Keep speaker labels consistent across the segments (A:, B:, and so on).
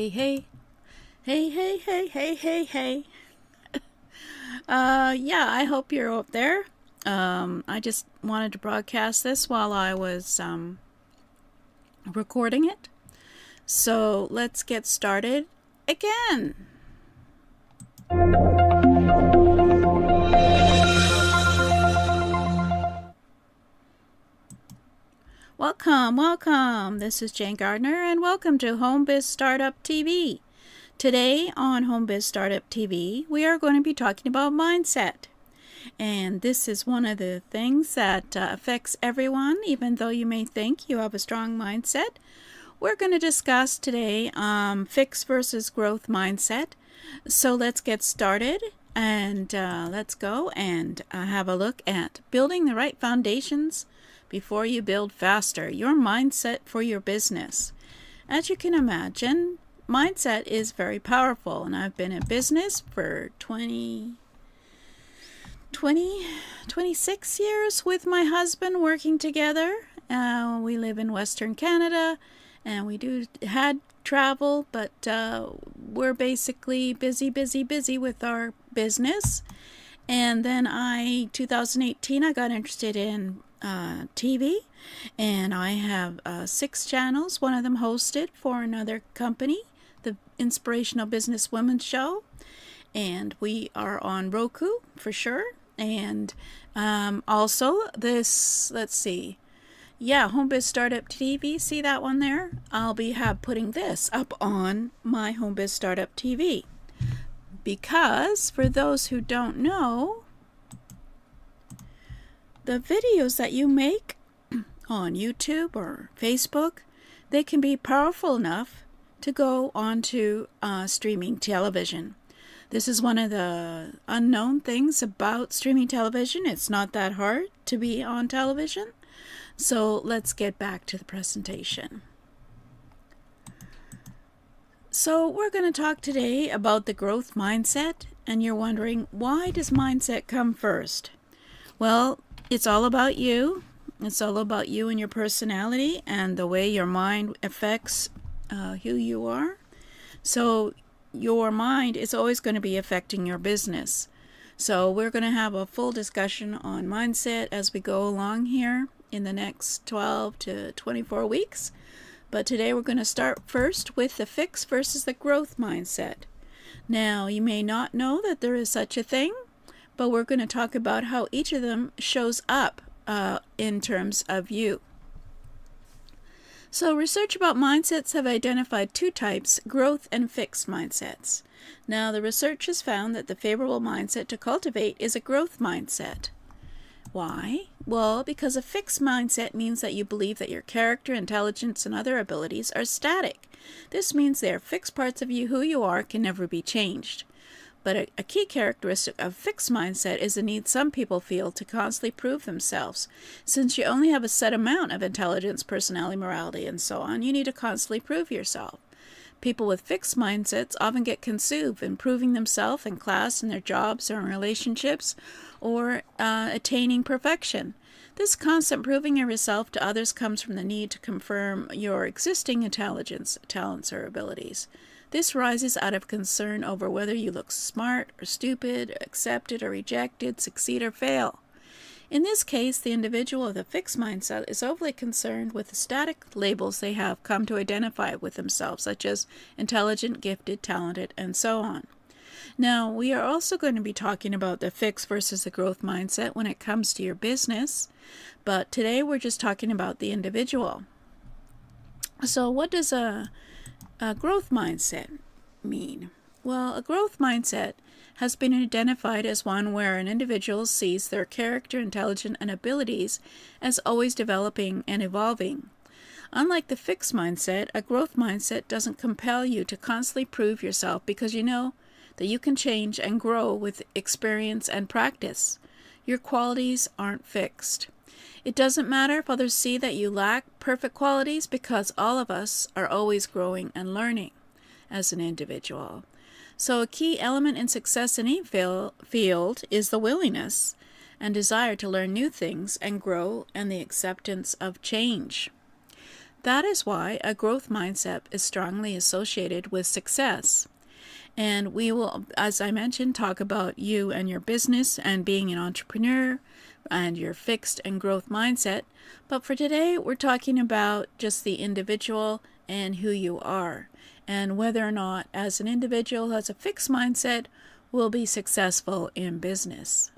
A: Hey, hey, hey, hey, hey, hey, hey, hey. Yeah, I hope you're up there. I just wanted to broadcast this while I was recording it. So let's get started again. Welcome, welcome. This is Jane Gardner, and welcome to HomeBiz Startup TV. Today on HomeBiz Startup TV, we are going to be talking about mindset. And this is one of the things that affects everyone, even though you may think you have a strong mindset. We're going to discuss today fixed versus growth mindset. So let's get started and let's go and have a look at building the right foundations before you build faster, your mindset for your business. As you can imagine, mindset is very powerful, and I've been in business for 26 years with my husband working together. We live in Western Canada, and we had travel, but we're basically busy with our business. And then 2018, I got interested in TV, and I have 6 channels, one of them hosted for another company, the Inspirational Business Women's Show, and we are on Roku for sure. And also this, let's see, HomeBiz Startup TV, see that one there? I'll be putting this up on my HomeBiz Startup TV, because for those who don't know, the videos that you make on YouTube or Facebook, they can be powerful enough to go onto streaming television. This is one of the unknown things about streaming television. It's not that hard to be on television. So let's get back to the presentation. So we're going to talk today about the growth mindset, and you're wondering, why does mindset come first? Well, it's all about you. It's all about you and your personality and the way your mind affects who you are. So your mind is always going to be affecting your business. So we're going to have a full discussion on mindset as we go along here in the next 12 to 24 weeks. But today we're going to start first with the fixed versus the growth mindset. Now, you may not know that there is such a thing, but we're going to talk about how each of them shows up in terms of you. So research about mindsets have identified 2 types, growth and fixed mindsets. Now, the research has found that the favorable mindset to cultivate is a growth mindset. Why? Well, because a fixed mindset means that you believe that your character, intelligence, and other abilities are static. This means they are fixed parts of you. Who you are can never be changed. But a key characteristic of fixed mindset is the need some people feel to constantly prove themselves. Since you only have a set amount of intelligence, personality, morality, and so on, you need to constantly prove yourself. People with fixed mindsets often get consumed in proving themselves in class, in their jobs, or in relationships, or attaining perfection. This constant proving of yourself to others comes from the need to confirm your existing intelligence, talents, or abilities. This rises out of concern over whether you look smart or stupid, accepted or rejected, succeed or fail. In this case, the individual with a fixed mindset is overly concerned with the static labels they have come to identify with themselves, such as intelligent, gifted, talented, and so on. Now, we are also going to be talking about the fixed versus the growth mindset when it comes to your business, but today we're just talking about the individual. So what does a growth mindset mean? Well, a growth mindset has been identified as one where an individual sees their character, intelligence, and abilities as always developing and evolving. Unlike the fixed mindset, a growth mindset doesn't compel you to constantly prove yourself, because you know that you can change and grow with experience and practice. Your qualities aren't fixed. It doesn't matter if others see that you lack perfect qualities, because all of us are always growing and learning as an individual. So a key element in success in any field is the willingness and desire to learn new things and grow, and the acceptance of change. That is why a growth mindset is strongly associated with success. And we will, as I mentioned, talk about you and your business and being an entrepreneur and your fixed and growth mindset. But for today, we're talking about just the individual and who you are, and whether or not, as an individual who has a fixed mindset, will be successful in business.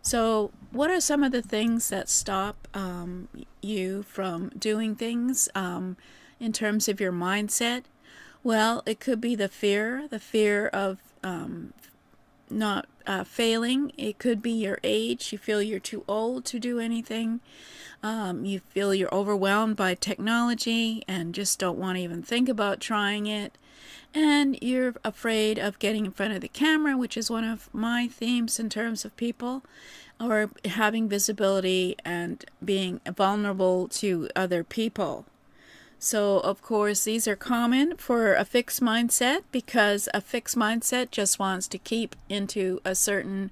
A: So, what are some of the things that stop you from doing things in terms of your mindset? Well, it could be the fear of not failing. It could be your age. You feel you're too old to do anything. You feel you're overwhelmed by technology and just don't want to even think about trying it. And you're afraid of getting in front of the camera, which is one of my themes in terms of people, or having visibility and being vulnerable to other people. So, of course, these are common for a fixed mindset, because a fixed mindset just wants to keep into a certain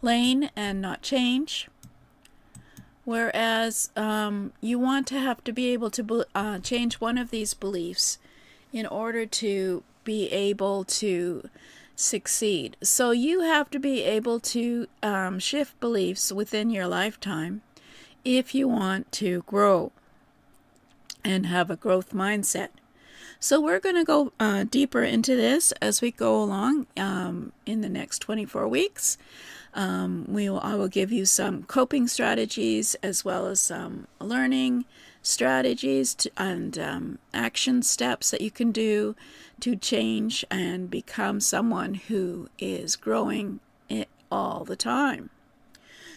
A: lane and not change. Whereas you want to have to be able to change one of these beliefs in order to be able to succeed. So you have to be able to shift beliefs within your lifetime if you want to grow and have a growth mindset. So we're going to go deeper into this as we go along in the next 24 weeks. I will give you some coping strategies as well as some learning strategies and action steps that you can do to change and become someone who is growing all the time.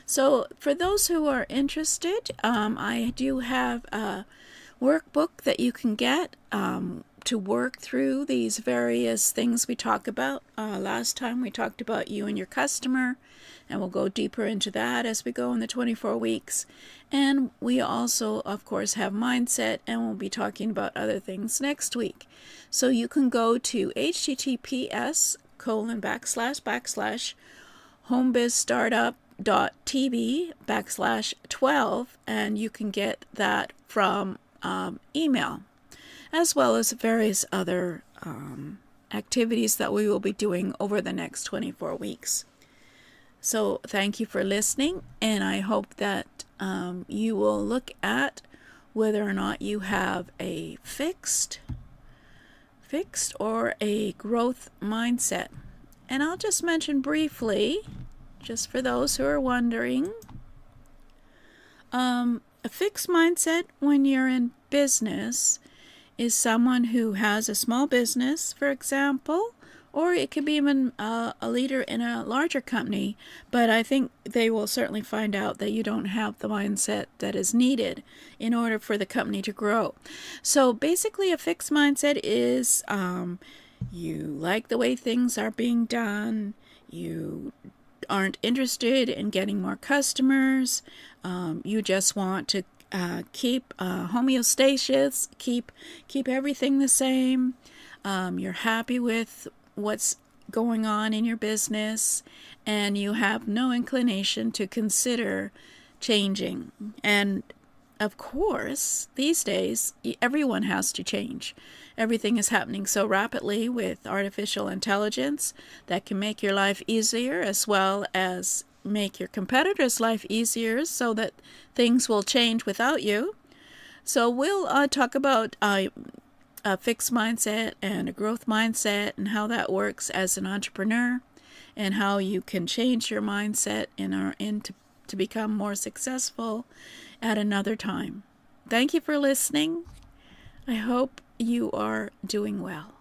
A: So for those who are interested, I do have a workbook that you can get to work through these various things we talk about. Last time we talked about you and your customer, and we'll go deeper into that as we go in the 24 weeks. And we also, of course, have mindset, and we'll be talking about other things next week. So you can go to https://homebizstartup.tv/12, and you can get that from email, as well as various other activities that we will be doing over the next 24 weeks. So thank you for listening, and I hope that you will look at whether or not you have a fixed or a growth mindset. And I'll just mention briefly, just for those who are wondering, a fixed mindset when you're in business is someone who has a small business, for example, or it could be even a leader in a larger company, but I think they will certainly find out that you don't have the mindset that is needed in order for the company to grow. So basically a fixed mindset is you like the way things are being done, you aren't interested in getting more customers, you just want to keep homeostasis, keep everything the same, you're happy with what's going on in your business, and you have no inclination to consider changing. And of course, these days, everyone has to change. Everything is happening so rapidly with artificial intelligence that can make your life easier as well as make your competitors' life easier, so that things will change without you. So we'll talk about a fixed mindset and a growth mindset and how that works as an entrepreneur, and how you can change your mindset to become more successful at another time. Thank you for listening. I hope you are doing well.